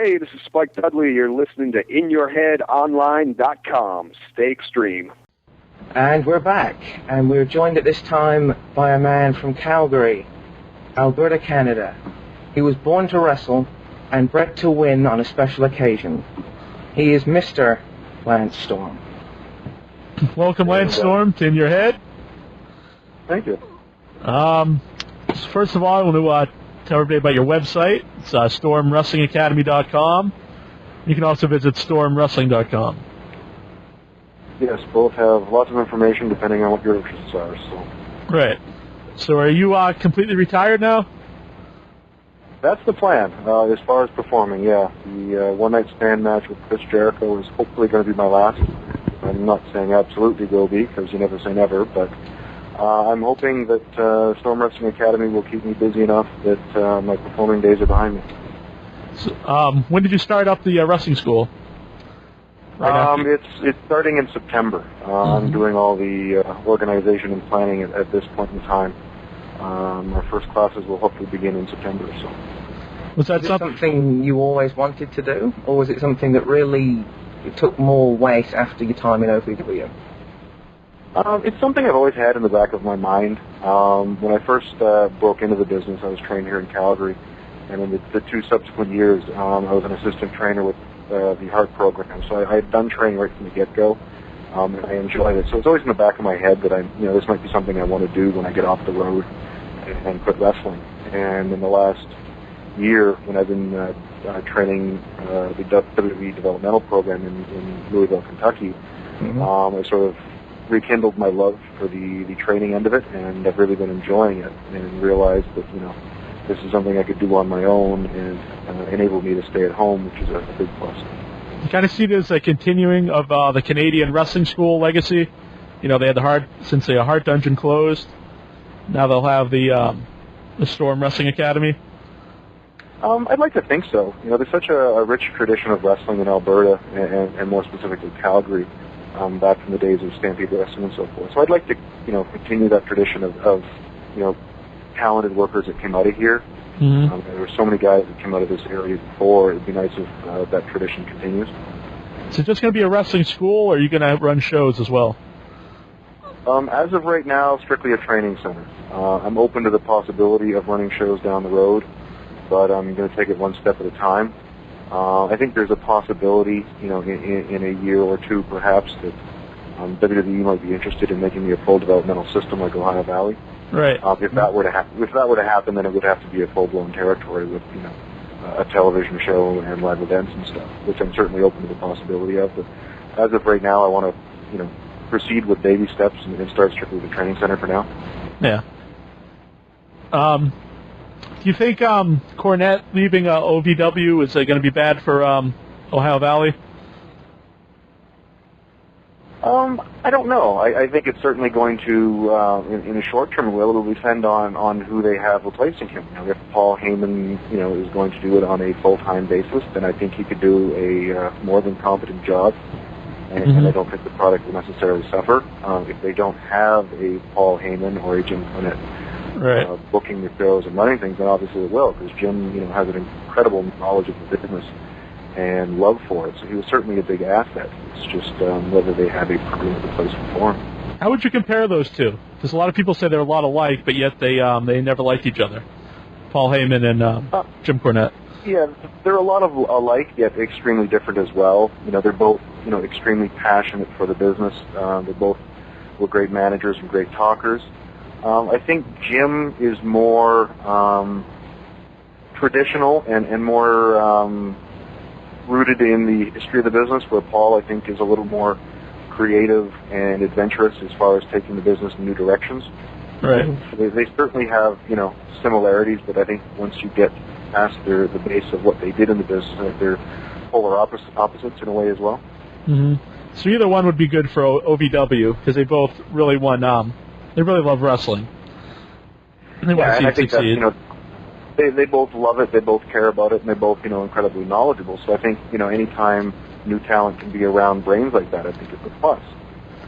Hey, this is Spike Dudley. You're listening to InYourHeadOnline.com. Stay extreme. And we're back, and we're joined at this time by a man from Calgary, Alberta, Canada. He was born to wrestle and bred to win on a special occasion. He is Mr. Lance Storm. Welcome, Lance Storm, to In Your Head. Thank you. First of all, I want to tell everybody about your website. It's stormwrestlingacademy.com. You can also visit stormwrestling.com. Yes, both have lots of information depending on what your interests are. So. Right. So are you completely retired now? That's the plan, as far as performing, yeah. The one-night stand match with Chris Jericho is hopefully going to be my last. I'm not saying absolutely will be, because you never say never, but I'm hoping that Storm Wrestling Academy will keep me busy enough that my performing days are behind me. So, when did you start up the wrestling school? It's starting in September. I'm doing all the organization and planning at this point in time. Our first classes will hopefully begin in September. So, was that something you always wanted to do, or was it something that really took more weight after your time in OVW? It's something I've always had in the back of my mind. When I first broke into the business, I was trained here in Calgary, and in the 2 subsequent years, I was an assistant trainer with the Heart program. So I had done training right from the get-go, and I enjoyed it. So it's always in the back of my head that this might be something I want to do when I get off the road and quit wrestling. And in the last year, when I've been training the WWE developmental program in Louisville, Kentucky, I sort of rekindled my love for the training end of it, and I've really been enjoying it, and realized that this is something I could do on my own and enable me to stay at home, which is a big plus. You kind of see this as a continuing of the Canadian Wrestling School legacy. They had since the Heart Dungeon closed, now they'll have the Storm Wrestling Academy. I'd like to think so. There's such a rich tradition of wrestling in Alberta, and more specifically Calgary, back from the days of Stampede Wrestling and so forth. So I'd like to, continue that tradition of talented workers that came out of here. There were so many guys that came out of this area before. It'd be nice if that tradition continues. Is it just going to be a wrestling school, or are you going to run shows as well? As of right now, strictly a training center. I'm open to the possibility of running shows down the road, but I'm going to take it one step at a time. I think there's a possibility, in a year or two perhaps, that WWE might be interested in making me a full developmental system like Ohio Valley. Right. If that were to happen, then it would have to be a full-blown territory with a television show and live events and stuff, which I'm certainly open to the possibility of. But as of right now, I want to proceed with baby steps and start strictly with the training center for now. Yeah. Do you think Cornette leaving OVW is going to be bad for Ohio Valley? I don't know. I think it's certainly going to, in the short term, will depend on who they have replacing him. If Paul Heyman, is going to do it on a full-time basis, then I think he could do a more than competent job, and I don't think the product will necessarily suffer. If they don't have a Paul Heyman or a Jim Cornette booking the shows and running things, then obviously it will, because Jim, has an incredible knowledge of the business and love for it. So he was certainly a big asset. It's just whether they have a permanent replacement for him. How would you compare those two? Because a lot of people say they're a lot alike, but yet they never liked each other. Paul Heyman and Jim Cornette. Yeah, they're a lot of alike, yet extremely different as well. They're both extremely passionate for the business. They both were great managers and great talkers. I think Jim is more traditional and more rooted in the history of the business, where Paul, I think, is a little more creative and adventurous as far as taking the business in new directions. Right. They certainly have, similarities, but I think once you get past the base of what they did in the business, they're polar opposites in a way as well. Mm-hmm. So either one would be good for OVW, because they both really they really love wrestling. And they want to see it succeed. They both love it, they both care about it, and they're both, incredibly knowledgeable. So I think, anytime new talent can be around brains like that, I think it's a plus.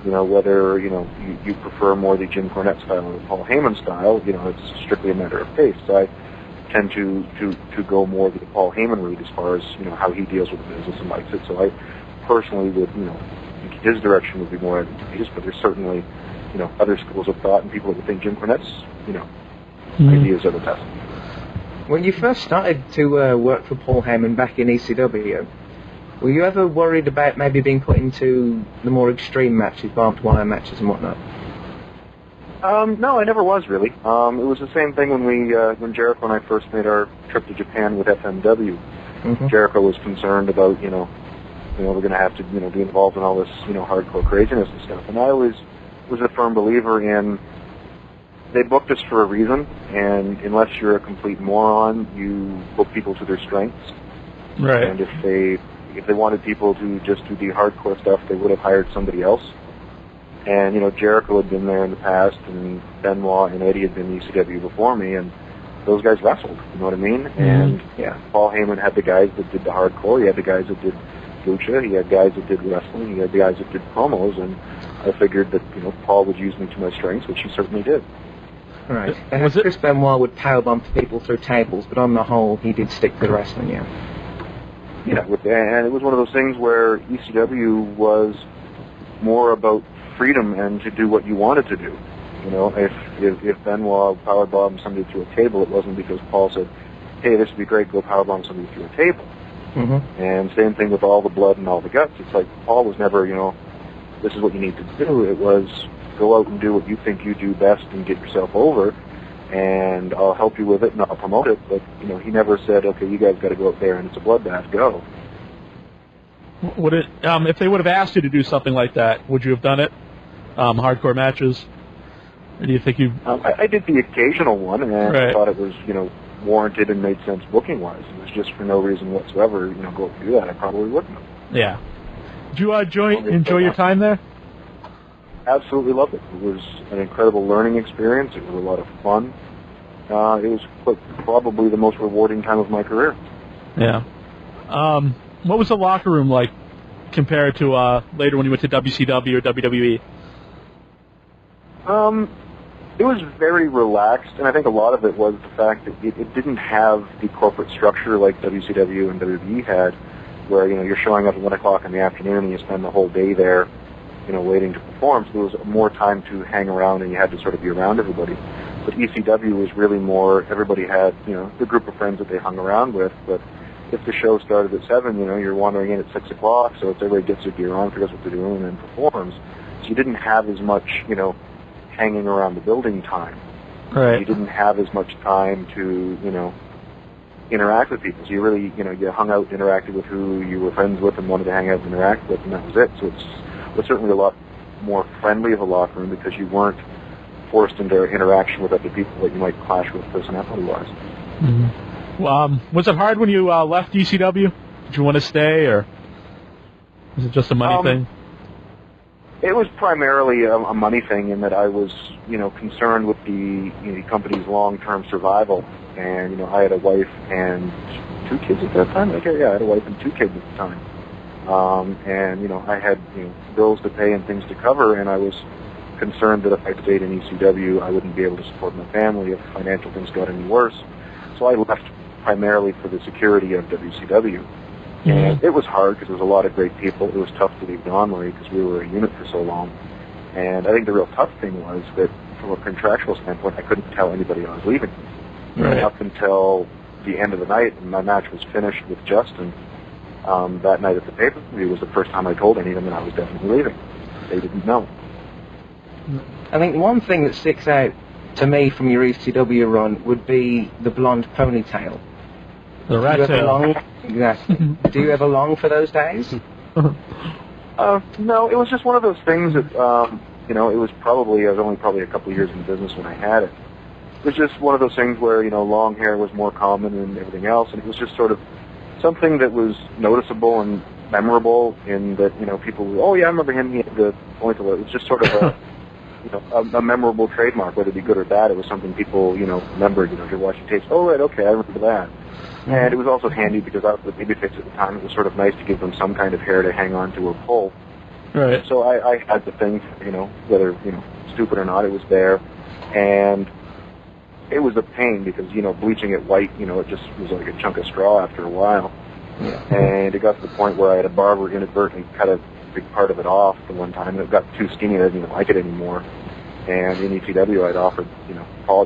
Whether, you prefer more the Jim Cornette style or the Paul Heyman style, it's strictly a matter of taste. So tend to go more the Paul Heyman route as far as, how he deals with the business and likes it. So I personally would, think his direction would be more advantageous, but there's certainly, other schools of thought and people that would think Jim Cornette's, ideas are the best. When you first started to work for Paul Heyman back in ECW, were you ever worried about maybe being put into the more extreme matches, barbed wire matches and whatnot? No, I never was really. It was the same thing when Jericho and I first made our trip to Japan with FMW. Mm-hmm. Jericho was concerned about, we're going to have to, be involved in all this, hardcore craziness and stuff. And I always was a firm believer in they booked us for a reason, and unless you're a complete moron, you book people to their strengths. Right. And if they wanted people to just do the hardcore stuff, they would have hired somebody else. And, Jericho had been there in the past, and Benoit and Eddie had been in ECW before me, and those guys wrestled, you know what I mean? Mm-hmm. And, Paul Heyman had the guys that did the hardcore, he had the guys that did lucha, he had guys that did wrestling, he had the guys that did promos, and I figured that, Paul would use me to my strengths, which he certainly did. Right. And Chris Benoit would powerbomb people through tables, but on the whole, he did stick to wrestling, Yeah, and it was one of those things where ECW was more about freedom and to do what you wanted to do. If Benoit powerbombed somebody through a table, it wasn't because Paul said, hey, this would be great, go powerbomb somebody through a table. Mm-hmm. And same thing with all the blood and all the guts. It's like Paul was never, this is what you need to do. It was go out and do what you think you do best and get yourself over, and I'll help you with it and I'll promote it. But, he never said, okay, you guys got to go out there and it's a bloodbath, go. Would it, if they would have asked you to do something like that, would you have done it? Hardcore matches? Or do you think you... I did the occasional one, and right. I thought it was, warranted and made sense booking-wise. It was just for no reason whatsoever, go up and do that. I probably wouldn't have. Yeah. Did you enjoy your time there? Absolutely loved it. It was an incredible learning experience. It was a lot of fun. It was probably the most rewarding time of my career. Yeah. What was the locker room like compared to later when you went to WCW or WWE? It was very relaxed, and I think a lot of it was the fact that it didn't have the corporate structure like WCW and WWE had, where, you're showing up at 1 o'clock in the afternoon and you spend the whole day there, waiting to perform. So there was more time to hang around and you had to sort of be around everybody. But ECW was really more, everybody had, the group of friends that they hung around with, but if the show started at 7, you're wandering in at 6 o'clock, so if everybody gets their gear on, figures what they're doing, and then performs. So you didn't have as much, hanging around the building time. Right. You didn't have as much time to, interact with people. So you really, you hung out, interacted with who you were friends with and wanted to hang out and interact with, and that was it. So it was certainly a lot more friendly of a locker room because you weren't forced into interaction with other people that you might clash with personality-wise. Mm-hmm. Was it hard when you left ECW? Did you want to stay, or was it just a money thing? It was primarily a money thing in that I was, concerned with the company's long-term survival. And, I had a wife and 2 kids at that time. Okay, yeah, I had a wife and 2 kids at the time. And, I had, bills to pay and things to cover, and I was concerned that if I stayed in ECW, I wouldn't be able to support my family if financial things got any worse. So I left primarily for the security of WCW. Mm-hmm. And it was hard because there was a lot of great people. It was tough to leave Don Marie because we were a unit for so long. And I think the real tough thing was that from a contractual standpoint, I couldn't tell anybody I was leaving. Right. Up until the end of the night, and my match was finished with Justin, that night at the pay-per-view was the first time I told any of them that I was definitely leaving. They didn't know. I think one thing that sticks out to me from your ECW run would be the blonde ponytail. The rat tail. Exactly. Do you ever long for those days? No, it was just one of those things that, it was probably, I was only probably a couple of years in business when I had it. It was just one of those things where, long hair was more common than everything else, and it was just sort of something that was noticeable and memorable in that, people, oh yeah, I remember him, he had the ponytail. It was just sort of a memorable trademark, whether it be good or bad. It was something people, remembered, if you're watching tapes, oh right, okay, I remember that. And it was also handy because I was the babyface at the time. It was sort of nice to give them some kind of hair to hang on to or pull. Right. So I had the thing, whether, stupid or not, it was there. And it was a pain because, bleaching it white, it just was like a chunk of straw after a while. Yeah. And it got to the point where I had a barber inadvertently cut a big part of it off the one time, and it got too skinny, I didn't even like it anymore. And in ECW, I'd offered, Paul,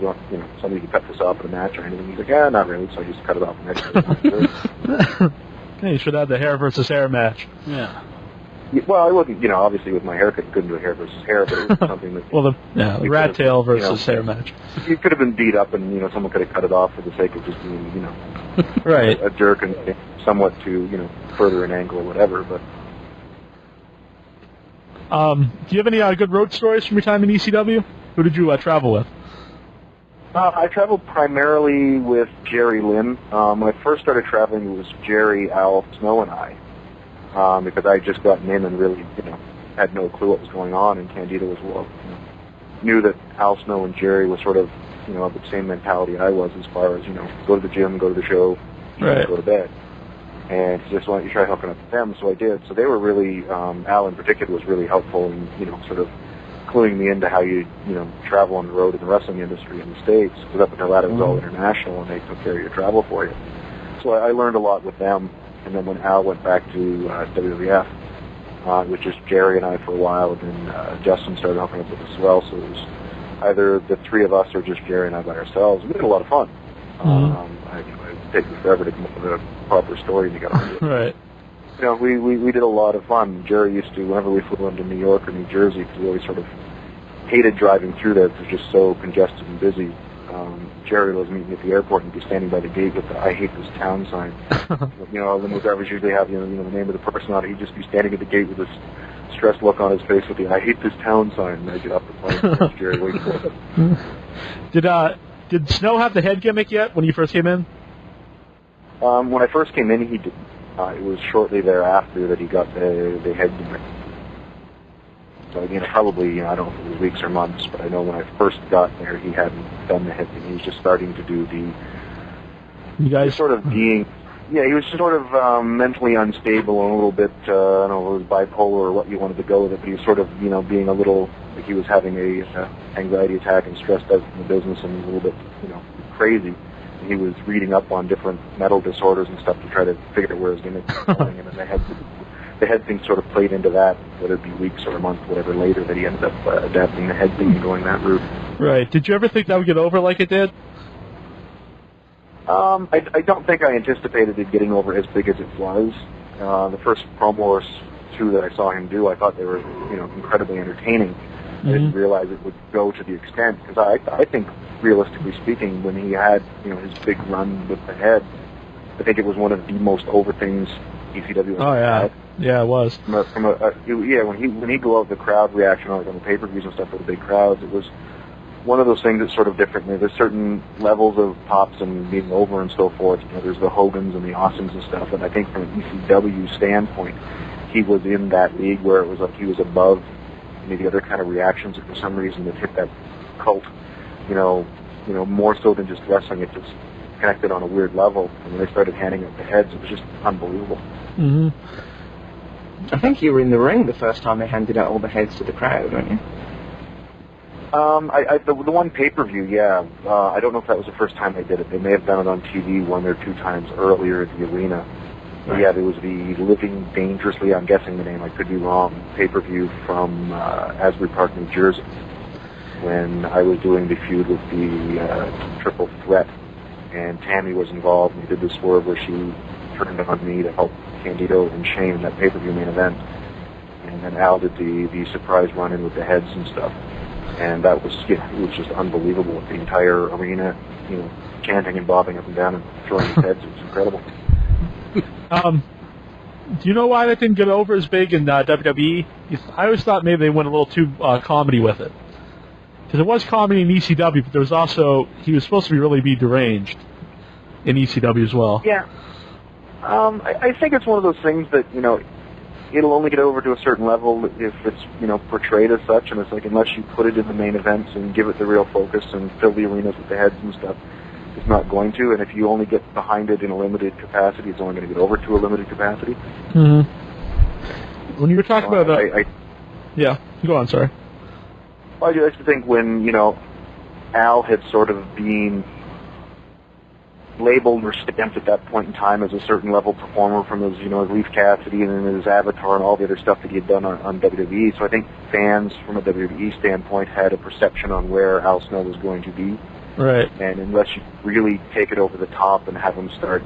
somebody could cut this off at a match or anything. He's like, yeah, not really, so I just cut it off the next day. Hey, you should have the hair versus hair match. Yeah. Well, it wasn't, obviously with my haircut, you couldn't do a hair versus hair, but it was something that... Well, the rat tail versus hair match. You could have been beat up and, someone could have cut it off for the sake of just being, right. a jerk and somewhat to, further an angle or whatever, but... Do you have any good road stories from your time in ECW? Who did you travel with? I traveled primarily with Jerry Lynn. When I first started traveling, it was Jerry, Al, Snow, and I, because I had just gotten in and really, had no clue what was going on, and Candido was knew that Al, Snow, and Jerry was sort of, of the same mentality I was as far as, go to the gym, go to the show, right. Go to bed. And he just wanted to try hooking up with them, so I did. So they were really, Al in particular was really helpful in, sort of cluing me into how you travel on the road in the wrestling industry in the States, because up until that it was all international, and they took care of your travel for you. So I learned a lot with them, and then when Al went back to WWF, it was just Jerry and I for a while, and then Justin started hooking up with us as well, so it was either the three of us or just Jerry and I by ourselves. We had a lot of fun. It'd take me forever to come up with a proper story to get on it. Right. We did a lot of fun. Jerry used to, whenever we flew into New York or New Jersey, because we always sort of hated driving through there because it was just so congested and busy. Jerry was meeting at the airport and be standing by the gate with the "I hate this town" sign. The new drivers usually have the name of the person on it. He'd just be standing at the gate with this stressed look on his face with the "I hate this town" sign. And I get off the plane and there's Jerry waiting for it. Did Snow have the head gimmick yet when you first came in? When I first came in, he did. It was shortly thereafter that he got the head gimmick. So again, probably, I don't know if it was weeks or months, but I know when I first got there, he hadn't done the head thing. He was just starting to do the... You guys... Sort of being... Yeah, he was sort of mentally unstable and a little bit, I don't know if it was bipolar or what you wanted to go with it, but he was sort of, being a little... Like he was having a anxiety attack and stressed out in the business and he was a little bit, crazy. He was reading up on different mental disorders and stuff to try to figure out where his gimmick was going, and then the head thing sort of played into that, whether it be weeks or a month, whatever later, that he ended up adapting the head thing and going that route. Right. Did you ever think that would get over like it did? I don't think I anticipated it getting over as big as it was. The first promo or two that I saw him do, I thought they were, incredibly entertaining. I didn't realize it would go to the extent, because I think, realistically speaking, when he had, his big run with the head, I think it was one of the most over things ECW has had. Yeah, it was. When he go out, the crowd reaction on the pay-per-views and stuff with the big crowds, it was one of those things that's sort of different. There's certain levels of pops and being over and so forth. There's the Hogans and the Austins and stuff, and I think from an ECW standpoint, he was in that league where it was like he was above maybe other kind of reactions that for some reason that hit that cult, more so than just wrestling. It just connected on a weird level. And when they started handing out the heads, it was just unbelievable. Mm-hmm. I think you were in the ring the first time they handed out all the heads to the crowd, weren't you? The one pay-per-view, yeah. I don't know if that was the first time they did it. They may have done it on TV one or two times earlier at the arena. Right. Yeah, there was the Living Dangerously, I'm guessing the name, I could be wrong, pay-per-view from Asbury Park, New Jersey, when I was doing the feud with the Triple Threat, and Tammy was involved, and we did the swerve where she turned on me to help Candido and Shane in that pay-per-view main event. And then Al did the surprise run-in with the heads and stuff. And that was, it was just unbelievable with the entire arena, chanting and bobbing up and down and throwing his heads. It was incredible. Do you know why that didn't get over as big in WWE? I always thought maybe they went a little too comedy with it. Because it was comedy in ECW, but there was also, he was supposed to really be deranged in ECW as well. Yeah. I think it's one of those things that, it'll only get over to a certain level if it's, portrayed as such, and it's like, unless you put it in the main events and give it the real focus and fill the arenas with the heads and stuff, it's not going to, and if you only get behind it in a limited capacity, it's only going to get over to a limited capacity. Mm-hmm. When you were talking about yeah, go on, sorry. Well, I used to think when, Al had sort of been labeled or stamped at that point in time as a certain level performer from his, Leaf Cassidy and his Avatar and all the other stuff that he had done on WWE. So I think fans from a WWE standpoint had a perception on where Al Snow was going to be. Right. And unless you really take it over the top and have him start,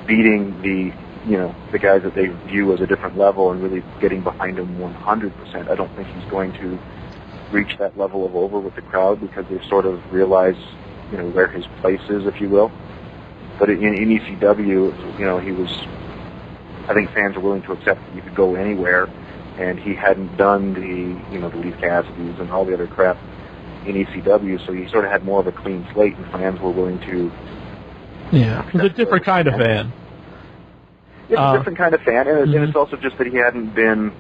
beating the guys that they view as a different level and really getting behind him 100%, I don't think he's going to reach that level of over with the crowd, because they've sort of realized, where his place is, if you will. But in ECW, he was, I think fans are willing to accept that you could go anywhere, and he hadn't done the Leaf Cassidys and all the other crap in ECW, so he sort of had more of a clean slate, and fans were willing to... Yeah, he's a different kind of fan. Yeah, a different kind of fan, and it's also just that he hadn't been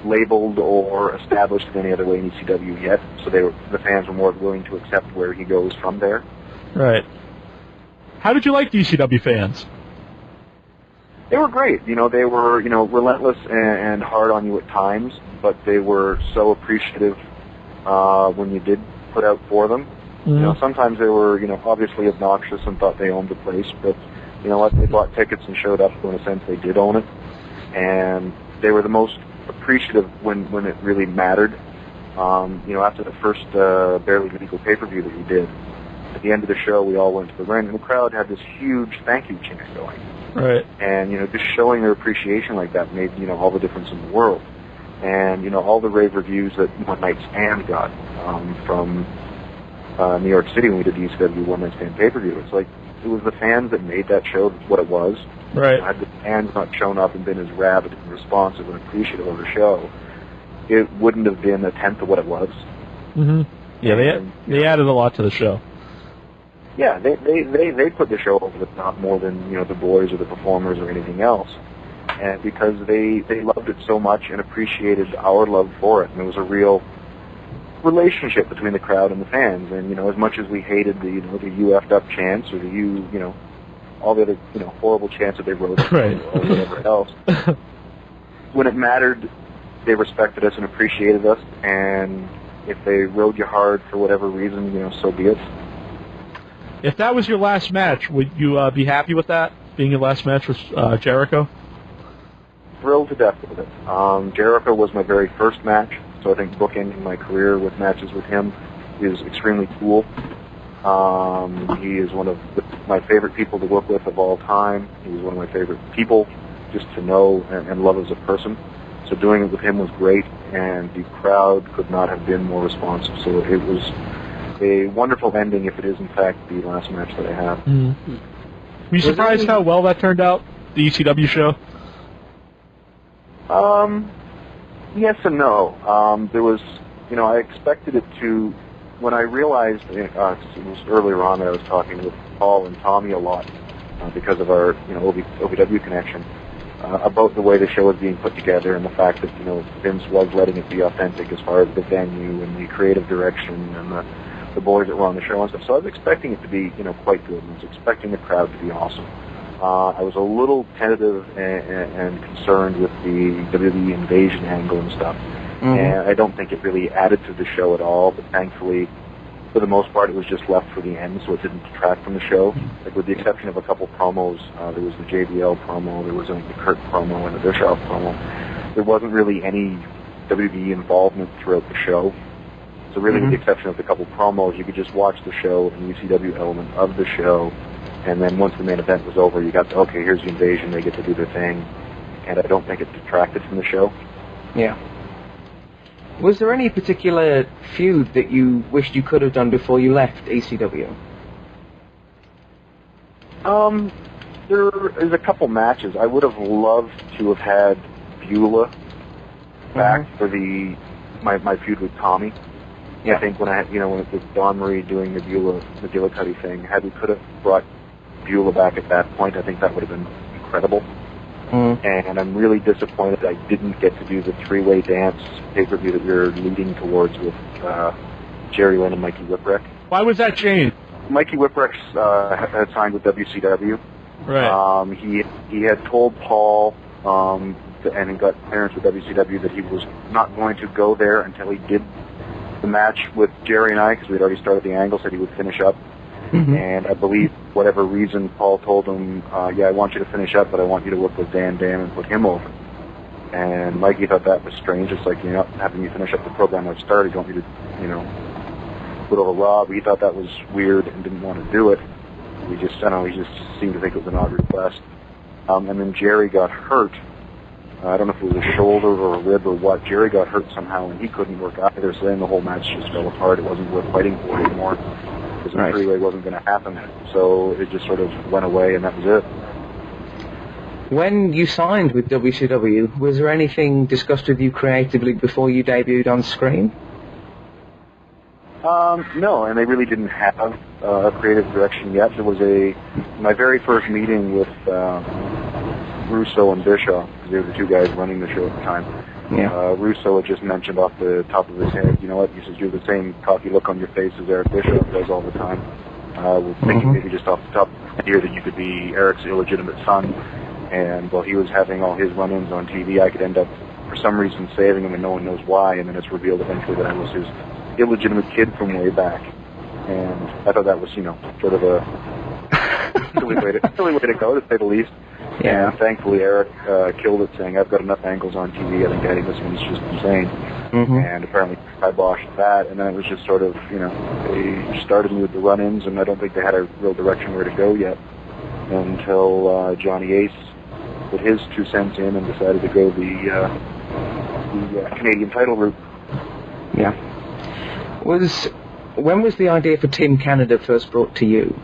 labeled or established in any other way in ECW yet, so the fans were more willing to accept where he goes from there. Right. How did you like the ECW fans? They were great. They were, relentless and hard on you at times, but they were so appreciative when you did put out for them. Mm-hmm. Sometimes they were, obviously obnoxious and thought they owned the place, but you know what? They bought tickets and showed up, so in a sense they did own it. And they were the most appreciative when it really mattered. After the first Barely Legal pay-per-view that we did, at the end of the show, we all went to the ring, and the crowd had this huge thank you chant going. Right. And, just showing their appreciation like that made, all the difference in the world. And, all the rave reviews that One Night Stand got from New York City when we did the ECW One Night Stand pay-per-view, it's like, it was the fans that made that show what it was. Right. Had the fans not shown up and been as rabid and responsive and appreciative of the show, it wouldn't have been a tenth of what it was. Mm-hmm. Yeah, they added a lot to the show. Yeah, they put the show over the top more than the boys or the performers or anything else, and because they loved it so much and appreciated our love for it, and it was a real relationship between the crowd and the fans. And as much as we hated the the "you effed up" chants or the all the other horrible chants that they wrote right. or whatever else, when it mattered, they respected us and appreciated us. And if they rode you hard for whatever reason, so be it. If that was your last match, would you be happy with that, being your last match with Jericho? Thrilled to death with it. Jericho was my very first match, so I think bookending my career with matches with him is extremely cool. He is one of my favorite people to work with of all time. He was one of my favorite people just to know and love as a person. So doing it with him was great, and the crowd could not have been more responsive. So it was a wonderful ending if it is, in fact, the last match that I have. Mm-hmm. Were you surprised how well that turned out, the ECW show? Yes and no. There was, I expected it to, when I realized, it was earlier on that I was talking with Paul and Tommy a lot because of our, OVW connection, about the way the show was being put together and the fact that, Vince was letting it be authentic as far as the venue and the creative direction and the boys that were on the show and stuff. So I was expecting it to be, quite good. I was expecting the crowd to be awesome. I was a little tentative and concerned with the WWE invasion angle and stuff. Mm-hmm. And I don't think it really added to the show at all, but thankfully, for the most part, it was just left for the end, so it didn't detract from the show. Like, with the exception of a couple promos, there was the JBL promo, there was the Kurt promo, and the Bischoff promo. There wasn't really any WWE involvement throughout the show. So really, with the exception of the couple promos, you could just watch the show and the ECW element of the show. And then once the main event was over, you got to, okay, here's the invasion, they get to do their thing. And I don't think it detracted from the show. Yeah. Was there any particular feud that you wished you could have done before you left ECW? There is a couple matches. I would have loved to have had Beulah back for my feud with Tommy. Yeah. I think when it was Dawn Marie doing the Beulah McGillicuddy thing, had we could have brought Beulah back at that point, I think that would have been incredible. And I'm really disappointed I didn't get to do the three-way dance pay-per-view that we were leading towards with Jerry Lynn and Mikey Whipwreck. Why was that changed? Mikey Whipwreck had signed with WCW. Right. He had told Paul and he got clearance with WCW that he was not going to go there until he did the match with Jerry and I, because we'd already started the angle, said he would finish up. And I believe, whatever reason, Paul told him, yeah, I want you to finish up, but I want you to work with Dan and put him over. And Mikey thought that was strange. It's like, you're not having me finish up the program I've started. You want me to, put over Rob. He thought that was weird and didn't want to do it. He just seemed to think it was an odd request. And then Jerry got hurt. I don't know if it was a shoulder or a rib or what. Jerry got hurt somehow, and he couldn't work either, so then the whole match just fell apart. It wasn't worth fighting for anymore. Because the three-way wasn't going to happen. So it just sort of went away, and that was it. When you signed with WCW, was there anything discussed with you creatively before you debuted on screen? No, and they really didn't have a creative direction yet. There was my very first meeting with Russo and Bischoff, because they were the two guys running the show at the time. Yeah. Russo had just mentioned off the top of his head, you know what, he says, you have the same cocky look on your face as Eric Bischoff does all the time. We're thinking maybe just off the top of here that you could be Eric's illegitimate son. And while he was having all his run-ins on TV, I could end up, for some reason, saving him, and no one knows why. And then it's revealed eventually that I was his illegitimate kid from way back. And I thought that was, sort of a silly way to go, to say the least. Yeah. And thankfully, Eric killed it, saying, I've got enough angles on TV, I think adding this one's just insane. And apparently I botched that, and then it was just sort of, they started me with the run-ins, and I don't think they had a real direction where to go yet until Johnny Ace put his 2 cents in and decided to go the Canadian title route. Yeah. When was the idea for Team Canada first brought to you?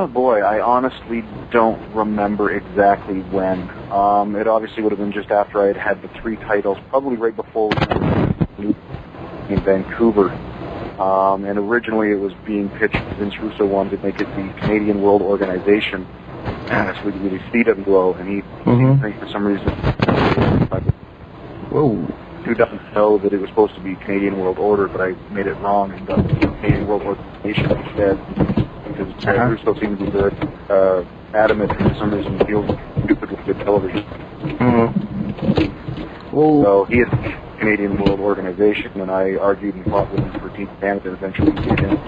Boy, I honestly don't remember exactly when. It obviously would have been just after I had the 3 titles, probably right before we went in Vancouver. And originally it was being pitched, Vince Russo wanted to make it the Canadian World Organization, and this would be the CWO, and he seemed to think for some reason, who doesn't know that it was supposed to be Canadian World Order, but I made it wrong and got Canadian World Organization instead. Because Russo seemed to be very adamant, and for some reason feels stupid with good television. So he had Canadian World Organization, and I argued and fought with him for Team Canada, and eventually he did it.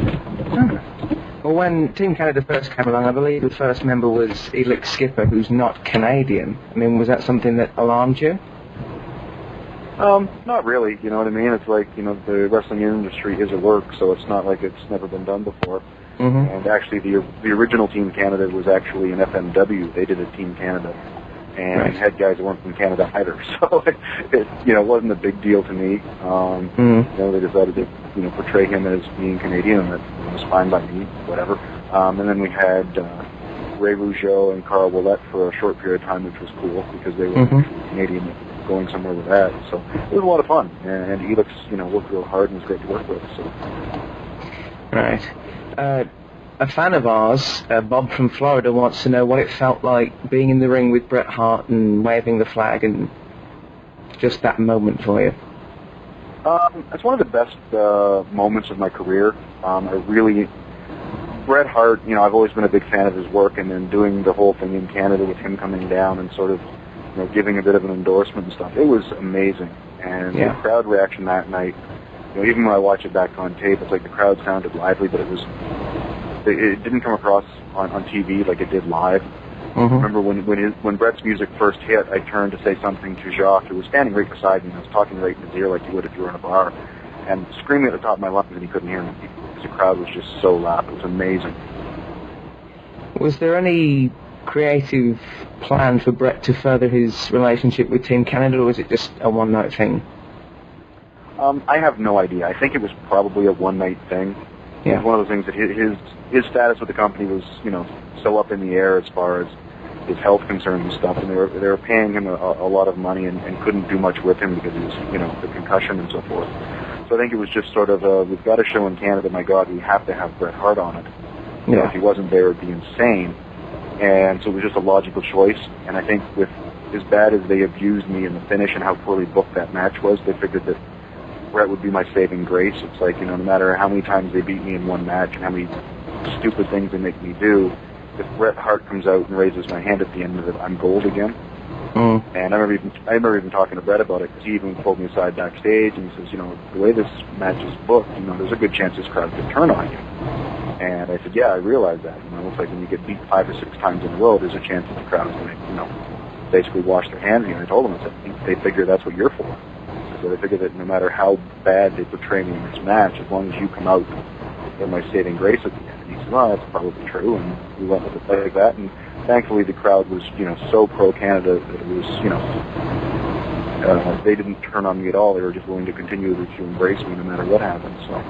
Well, when Team Canada first came along, I believe the first member was Elix Skipper, who's not Canadian. I mean, was that something that alarmed you? Not really, you know what I mean? It's like, the wrestling industry is a work, so it's not like it's never been done before. And actually, the original Team Canada was actually an FMW. They did a Team Canada, and had guys that weren't from Canada either. So it wasn't a big deal to me. They decided to portray him as being Canadian, and that was fine by me, whatever. And then we had Ray Rougeau and Carl Ouellette for a short period of time, which was cool because they were Canadian, going somewhere with that. So it was a lot of fun, and Elix, worked real hard and was great to work with. So. Right. A fan of ours, Bob from Florida, wants to know what it felt like being in the ring with Bret Hart and waving the flag, and just that moment for you. It's one of the best moments of my career. Bret Hart, I've always been a big fan of his work, and then doing the whole thing in Canada with him coming down and sort of, giving a bit of an endorsement and stuff, it was amazing. And the crowd reaction that night, even when I watch it back on tape, it's like the crowd sounded lively, but it didn't come across on TV like it did live. I remember when Bret's music first hit, I turned to say something to Jacques, who was standing right beside me, and I was talking right in his ear like you would if you were in a bar, and screaming at the top of my lungs, and he couldn't hear me because the crowd was just so loud. It was amazing. Was there any creative plan for Bret to further his relationship with Team Canada, or was it just a one-night thing? I have no idea. I think it was probably a one-night thing. Yeah. It was one of those things that his status with the company was, so up in the air as far as his health concerns and stuff, and they were paying him a lot of money and couldn't do much with him because he was, the concussion and so forth. So I think it was just sort of, we've got a show in Canada, my God, we have to have Bret Hart on it. If he wasn't there, it would be insane. And so it was just a logical choice, and I think with as bad as they abused me in the finish and how poorly booked that match was, they figured that Bret would be my saving grace. It's like, no matter how many times they beat me in one match and how many stupid things they make me do, if Bret Hart comes out and raises my hand at the end of it, I'm gold again. And I remember even talking to Brett about it, because he even pulled me aside backstage, and he says, the way this match is booked, there's a good chance this crowd could turn on you. And I said, yeah, I realize that. It's like when you get beat 5 or 6 times in a row, there's a chance that the crowd is going to, basically wash their hands of you. And I told them, I said, they figure that's what you're for. So they figure that no matter how bad they portray me in this match, as long as you come out, they're my saving grace at the end. And he said, well, that's probably true. And we went with it like that. And thankfully, the crowd was, so pro-Canada that it was, they didn't turn on me at all. They were just willing to continue to embrace me no matter what happened. So.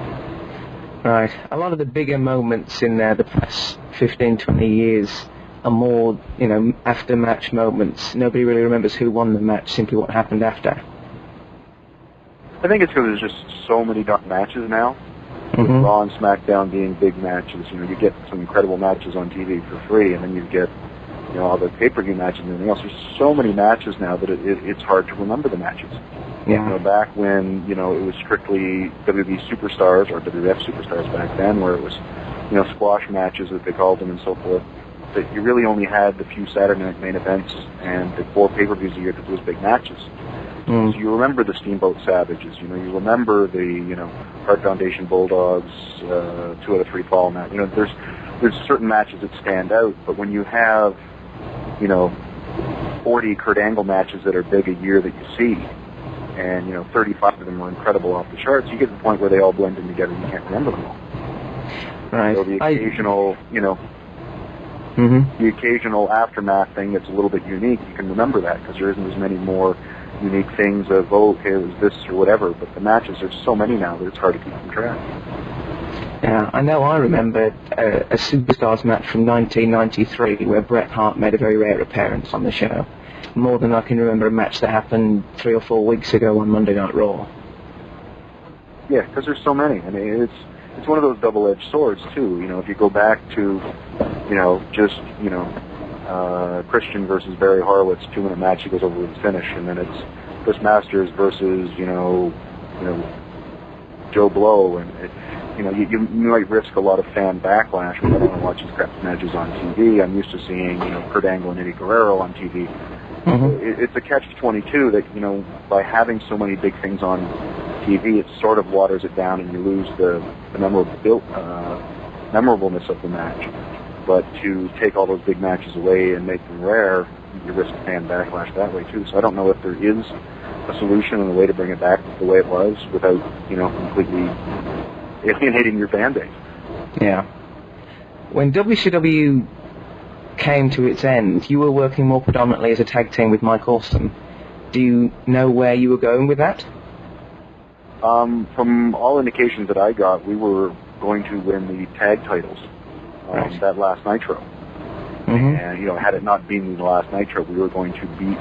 Right. A lot of the bigger moments in the past 15, 20 years are more, after-match moments. Nobody really remembers who won the match, simply what happened after. I think it's because there's just so many dark matches now. With Raw and SmackDown being big matches, you get some incredible matches on TV for free, and then you get, all the pay-per-view matches and everything else. There's so many matches now that it's hard to remember the matches. Yeah. Back when, it was strictly WWE superstars, or WWF superstars back then, where it was, squash matches, that they called them, and so forth, that you really only had the few Saturday night main events and the 4 pay-per-views a year to those big matches. So you remember the Steamboat Savages, you remember the, Hart Foundation Bulldogs, 2 out of 3 Fall match. There's certain matches that stand out, but when you have, 40 Kurt Angle matches that are big a year that you see, and, 35 of them are incredible off the charts, you get to the point where they all blend in together and you can't remember them all. Right. So the occasional, the occasional aftermath thing that's a little bit unique, you can remember that, because there isn't as many more unique things of, okay, it was this or whatever, but the matches, there's so many now that it's hard to keep them track. Yeah, I know I remember a Superstars match from 1993 where Bret Hart made a very rare appearance on the show. More than I can remember a match that happened 3 or 4 weeks ago on Monday Night Raw. Yeah, because there's so many. I mean, it's one of those double-edged swords, too. If you go back to, Christian versus Barry Horowitz 2-minute match, he goes over with the finish, and then it's Chris Masters versus, Joe Blow, and you might risk a lot of fan backlash when I don't want to watch these crap matches on TV. I'm used to seeing, Kurt Angle and Eddie Guerrero on TV. It's a catch-22 that, by having so many big things on TV, it sort of waters it down and you lose the memorableness of the match. But to take all those big matches away and make them rare, you risk fan backlash that way, too. So I don't know if there is a solution and a way to bring it back the way it was without, completely alienating your fan base. Yeah. When WCW came to its end, you were working more predominantly as a tag team with Mike Awesome. Do you know where you were going with that? From all indications that I got, we were going to win the tag titles that last Nitro. And, had it not been the last Nitro, we were going to beat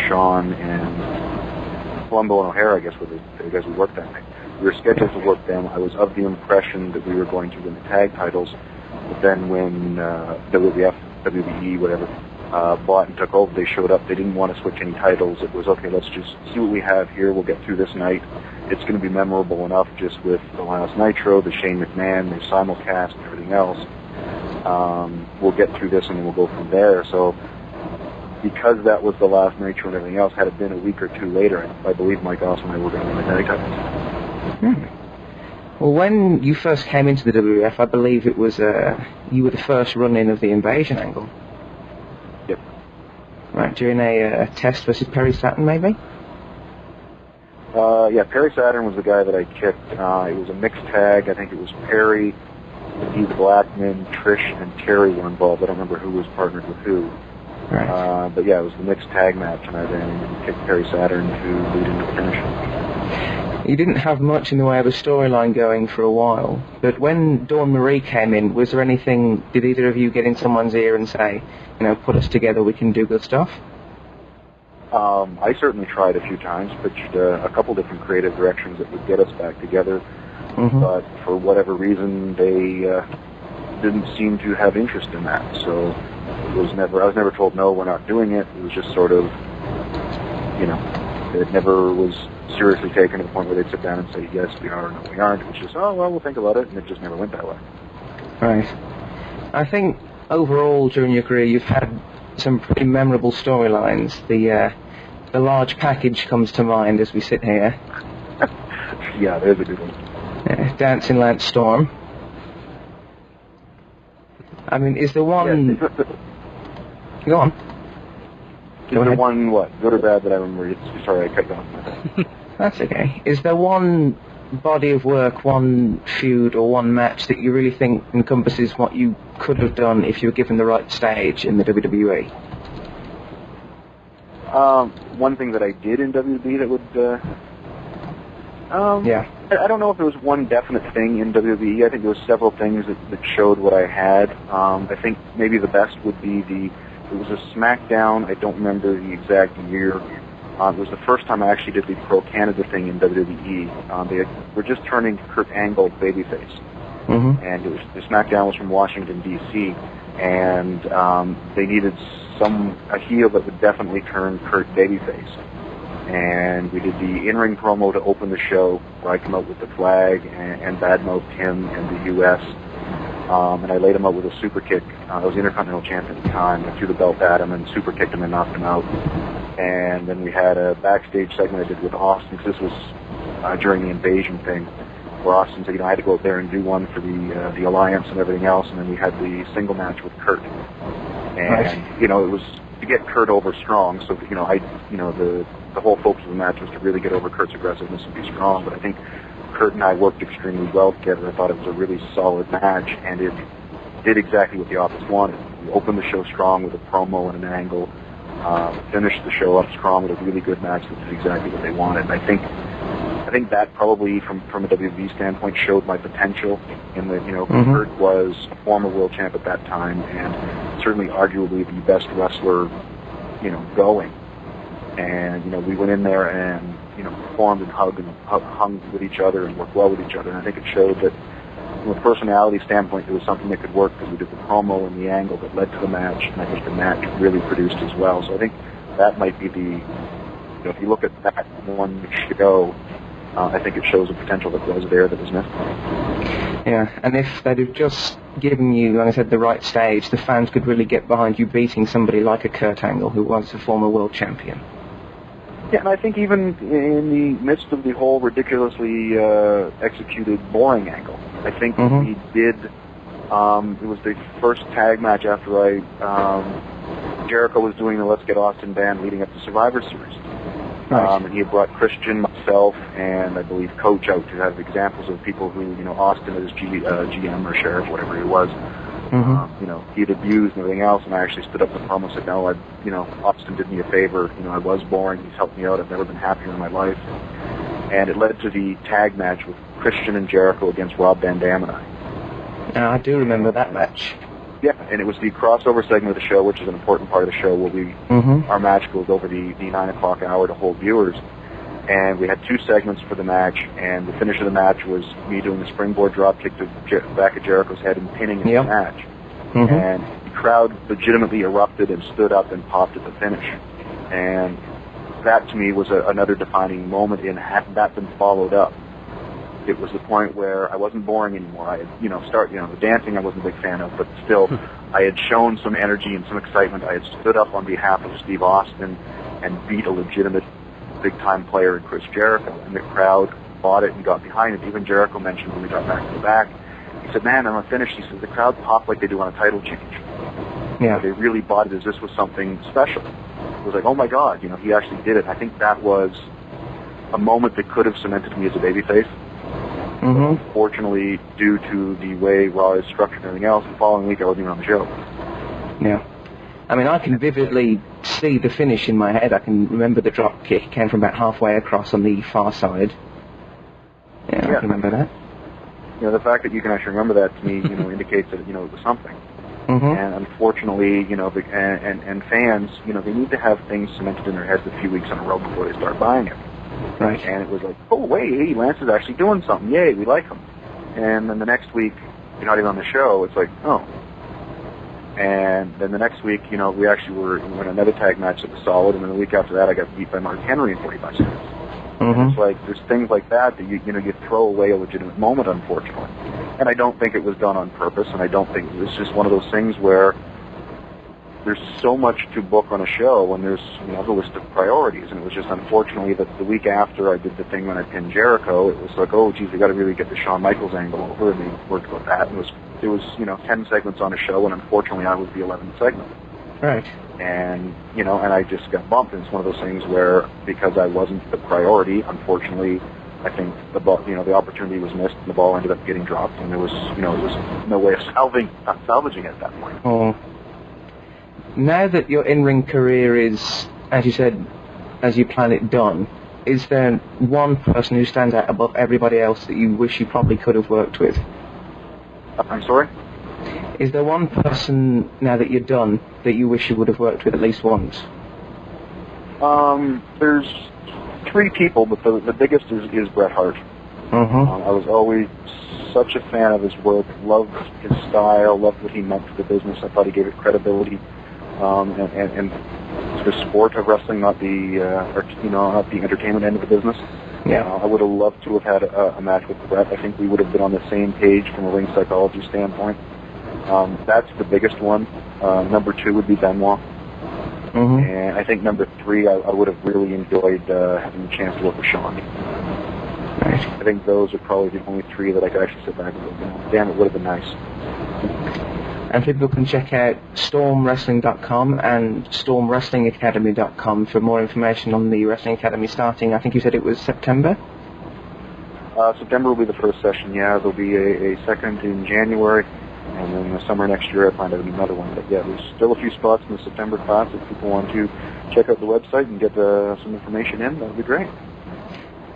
Shawn and Columbo and O'Hara, I guess, were the guys we worked that night. We were scheduled to work them. I was of the impression that we were going to win the tag titles. But then when WWF, WBE, whatever, bought and took over, they showed up. They didn't want to switch any titles. It was, okay, let's just see what we have here. We'll get through this night. It's going to be memorable enough just with the last Nitro, the Shane McMahon, the simulcast, and everything else. We'll get through this and then we'll go from there. So because that was the last Nitro and everything else, had it been a week or 2 later, I believe Mike Awesome and I were going to win the tag titles. Well, when you first came into the WWF, I believe it was you were the first run-in of the Invasion angle. Yep. Right, during a test versus Perry Saturn, maybe? Yeah, Perry Saturn was the guy that I kicked. It was a mixed tag. I think it was Perry, Steve Blackman, Trish, and Terry were involved. I don't remember who was partnered with who. Right. But yeah, it was the mixed tag match, and I then kicked Perry Saturn to lead into the finish. You didn't have much in the way of a storyline going for a while, but when Dawn Marie came in, was there anything, did either of you get in someone's ear and say, put us together, we can do good stuff? I certainly tried a few times, pitched a couple different creative directions that would get us back together, but for whatever reason, they didn't seem to have interest in that, so I was never told, no, we're not doing it. It was just sort of, it never was seriously taken to the point where they'd sit down and say, yes, we are, or no, we aren't. It was just, oh, well, we'll think about it, and it just never went that way. Right. I think overall during your career you've had some pretty memorable storylines. The large package comes to mind as we sit here. Yeah, there's a good one. Dancing Lance Storm. I mean, is there one... Go on. Is there one, what, good or bad that I remember? Sorry, I cut you off. That's okay. Is there one body of work, one feud or one match that you really think encompasses what you could have done if you were given the right stage in the WWE? One thing that I did in WWE that would... Yeah. I don't know if there was one definite thing in WWE. I think there was several things that showed what I had. I think maybe the best would be it was a SmackDown. I don't remember the exact year. It was the first time I actually did the Pro Canada thing in WWE. They were just turning Kurt Angle babyface. Mm-hmm. And it was, the SmackDown was from Washington, D.C., and they needed a heel that would definitely turn Kurt babyface. And we did the in-ring promo to open the show, where I come out with the flag and badmouthed him and the U.S., and I laid him out with a super kick. I was the Intercontinental Champion at the time. I threw the belt at him and super kicked him and knocked him out. And then we had a backstage segment I did with Austin, because this was during the invasion thing, where Austin said, I had to go out there and do one for the Alliance and everything else, and then we had the single match with Kurt. And, it was to get Kurt over strong, so, the whole focus of the match was to really get over Kurt's aggressiveness and be strong, but I think Kurt and I worked extremely well together. I thought it was a really solid match, and it did exactly what the office wanted. We opened the show strong with a promo and an angle, finished the show up strong with a really good match that did exactly what they wanted. And I think that probably, from a WWE standpoint, showed my potential in that, Kurt was a former world champ at that time, and certainly arguably the best wrestler, going. And, we went in there and, performed and hung with each other and worked well with each other. And I think it showed that, from a personality standpoint, there was something that could work, because we did the promo and the angle that led to the match, and I think the match really produced as well. So I think that might be if you look at that one show, I think it shows the potential that was there that was missing. Yeah, and if they'd have just given you, like I said, the right stage, the fans could really get behind you beating somebody like a Kurt Angle, who was a former world champion. Yeah, and I think even in the midst of the whole ridiculously executed boring angle, I think we did, it was the first tag match after Jericho was doing the Let's Get Austin band leading up to Survivor Series. Right. And he had brought Christian, myself, and I believe Coach out to have examples of people who, Austin as GM or sheriff, whatever he was, he'd abused and everything else, and I actually stood up in the promo and said, no, Austin did me a favor, I was boring, he's helped me out, I've never been happier in my life. And it led to the tag match with Christian and Jericho against Rob Van Dam and I. I do remember that match. Yeah, and it was the crossover segment of the show, which is an important part of the show, where our match goes over the 9 o'clock hour to hold viewers. And we had two segments for the match, and the finish of the match was me doing the springboard drop kick to the back of Jericho's head and pinning in the match. And the crowd legitimately erupted and stood up and popped at the finish. And that, to me, was another defining moment in had that been followed up. It was the point where I wasn't boring anymore. I had, the dancing I wasn't a big fan of, but still, I had shown some energy and some excitement. I had stood up on behalf of Steve Austin and beat a legitimate big-time player in Chris Jericho, and the crowd bought it and got behind it. Even Jericho mentioned when we got back to the back, he said, man, I'm finished. He said, the crowd popped like they do on a title change. Yeah. They really bought it as this was something special. It was like, oh my God, he actually did it. I think that was a moment that could have cemented me as a babyface. Fortunately, due to the way Raw is structured and everything else, the following week I wasn't even on the show. Yeah. I mean, I can vividly see the finish in my head. I can remember the drop kick. It came from about halfway across on the far side. Yeah, I can remember that. The fact that you can actually remember that, to me, indicates that, it was something. And unfortunately, and fans, they need to have things cemented in their heads a few weeks in a row before they start buying it. Right. And it was like, oh, wait, hey, Lance is actually doing something. Yay, we like him. And then the next week, you're not even on the show. It's like, oh. And then the next week, we actually were in another tag match that was solid. And then the week after that, I got beat by Mark Henry in 45 seconds. And it's like, there's things like that you throw away a legitimate moment, there's so much to book on a show, and there's the list of priorities. And it was just unfortunately that the week after I did the thing when I pinned Jericho, it was like, oh geez, we got to really get the Shawn Michaels angle over, and they worked about that. And it was 10 segments on a show, and unfortunately I was the 11th segment. Right. And and I just got bumped. And it's one of those things where because I wasn't the priority, unfortunately, I think the ball, the opportunity was missed, and the ball ended up getting dropped, and there was no way of salvaging it at that point. Oh. Now that your in-ring career is, as you said, as you plan it, done, is there one person who stands out above everybody else that you wish you probably could have worked with? I'm sorry? Is there one person, now that you're done, that you wish you would have worked with at least once? There's 3 people, but the biggest is Bret Hart. I was always such a fan of his work, loved his style, loved what he meant to the business. I thought he gave it credibility, and the sport of wrestling, not the entertainment end of the business. Yeah. I would have loved to have had a match with Bret. I think we would have been on the same page from a ring psychology standpoint. That's the biggest one. Number 2 would be Benoit. And I think number 3, I would have really enjoyed having the chance to work with Shawn. Right. I think those are probably the only 3 that I could actually sit back and go, damn, it would have been nice. And people can check out stormwrestling.com and stormwrestlingacademy.com for more information on the Wrestling Academy starting. I think you said it was September? September will be the first session, yeah. There'll be a second in January, and then the summer next year I plan to have another one. But yeah, there's still a few spots in the September class. If people want to check out the website and get some information in, that would be great.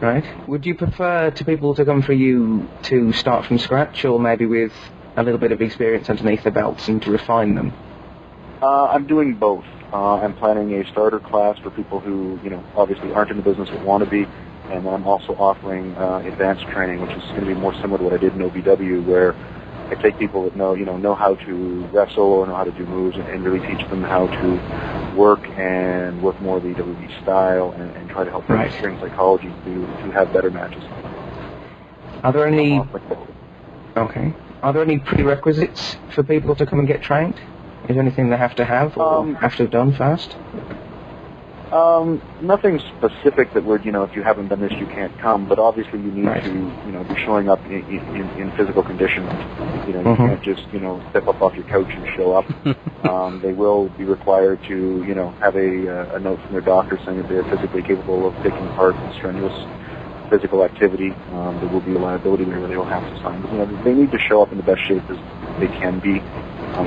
Right. Would you prefer to people to come for you to start from scratch, or maybe with a little bit of experience underneath their belts and to refine them? I'm doing both. I'm planning a starter class for people who, obviously aren't in the business but want to be, and then I'm also offering advanced training, which is going to be more similar to what I did in OVW, where I take people that know how to wrestle or know how to do moves, and really teach them how to work more the WWE style, and try to help them with ring psychology to have better matches. Are there any? Okay. Are there any prerequisites for people to come and get trained? Is there anything they have to have or have to have done first? Nothing specific that would, if you haven't done this, you can't come. But obviously, you need to, be showing up in physical condition. You can't just, step up off your couch and show up. They will be required to, have a note from their doctor saying that they're physically capable of taking part in strenuous physical activity. There will be a liability where they will have to sign. They need to show up in the best shape as they can be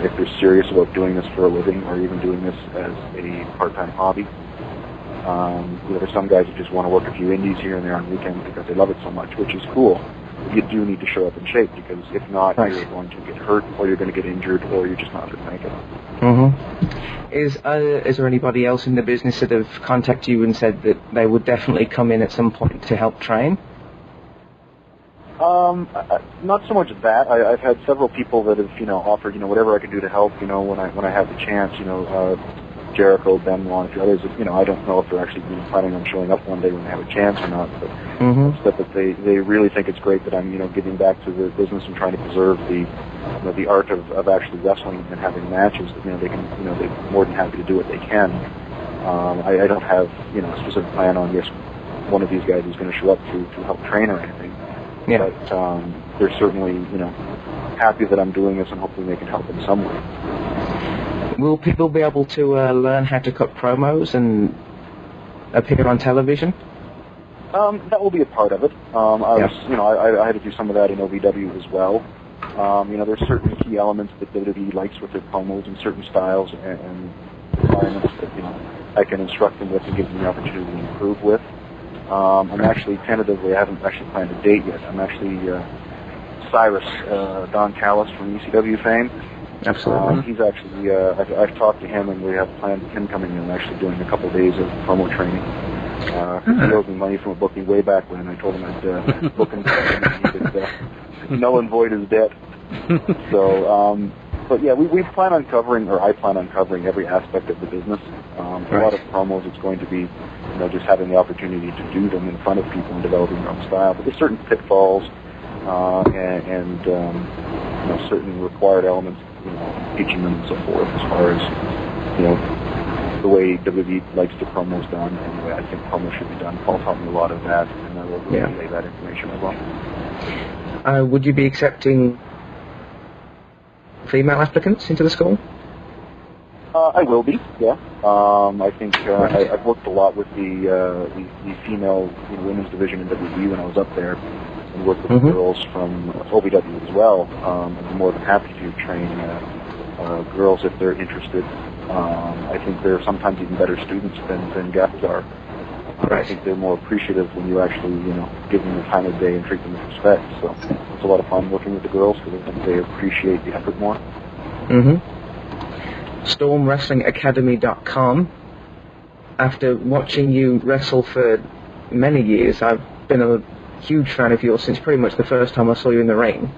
if they're serious about doing this for a living or even doing this as a part-time hobby. There's some guys who just want to work a few indies here and there on weekends because they love it so much, which is cool. You do need to show up in shape, because if not, you're going to get hurt, or you're going to get injured, or you're just not going to make it. Is there anybody else in the business that have contacted you and said that they would definitely come in at some point to help train? Not so much that. I've had several people that have, offered, whatever I can do to help, when I have the chance, Jericho, Benoit, a few others. I don't know if they're actually planning on showing up one day when they have a chance or not. But stuff that they really think it's great that I'm, giving back to the business and trying to preserve the art of actually wrestling and having matches. That they can, they're more than happy to do what they can. I don't have, a specific plan on yes, one of these guys is going to show up to help train or anything. Yeah. But they're certainly, happy that I'm doing this, and hopefully they can help in some way. Will people be able to learn how to cut promos and appear on television? That will be a part of it. I had to do some of that in OVW as well. There's certain key elements that WWE likes with their promos and certain styles and environments that I can instruct them with and give them the opportunity to improve with. I'm actually tentatively, I haven't actually planned a date yet. I'm actually Cyrus, Don Callis from ECW fame. Absolutely. He's actually, I've talked to him, and we have planned him coming in and actually doing a couple of days of promo training. He owes me money from a booking way back when. I told him I'd book him, and he could null and void his debt. So, but yeah, we plan on covering, or I plan on covering every aspect of the business. A lot of promos, it's going to be, just having the opportunity to do them in front of people and developing their own style. But there's certain pitfalls and certain required elements, teaching them and so forth, as far as the way WWE likes the promos done, and the way I think promos should be done. Paul taught me a lot of that, and I will relay that information as well. Would you be accepting female applicants into the school? I will be, yeah. I think I've worked a lot with the female women's division in WWE when I was up there, and worked with the girls from OVW as well. I'm more than happy to train girls if they're interested. I think they're sometimes even better students than guys are. I think they're more appreciative when you actually, give them the time of day and treat them with respect. So it's a lot of fun working with the girls because I think they appreciate the effort more. StormWrestlingAcademy.com. After watching you wrestle for many years, I've been a huge fan of yours since pretty much the first time I saw you in the ring.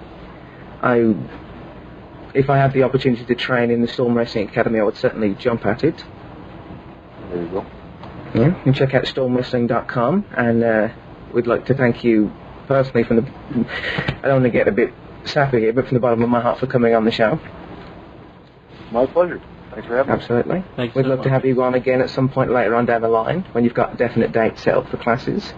If I had the opportunity to train in the Storm Wrestling Academy, I would certainly jump at it. There you go. Yeah, you can check out StormWrestling.com, and we'd like to thank you personally from the... I don't want to get a bit sappy here, but from the bottom of my heart for coming on the show. My pleasure. Thanks for having me. Absolutely. Thanks We'd so love much. to have you on again at some point later on down the line, when you've got a definite date set up for classes.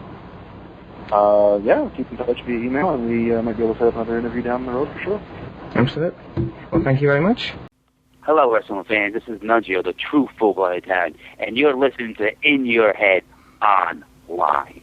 Yeah, keep in touch via email, and we might be able to set up another interview down the road for sure. Absolutely. Well, thank you very much. Hello, wrestling fans. This is Nunzio, the true full-blooded talent, and you're listening to In Your Head Online.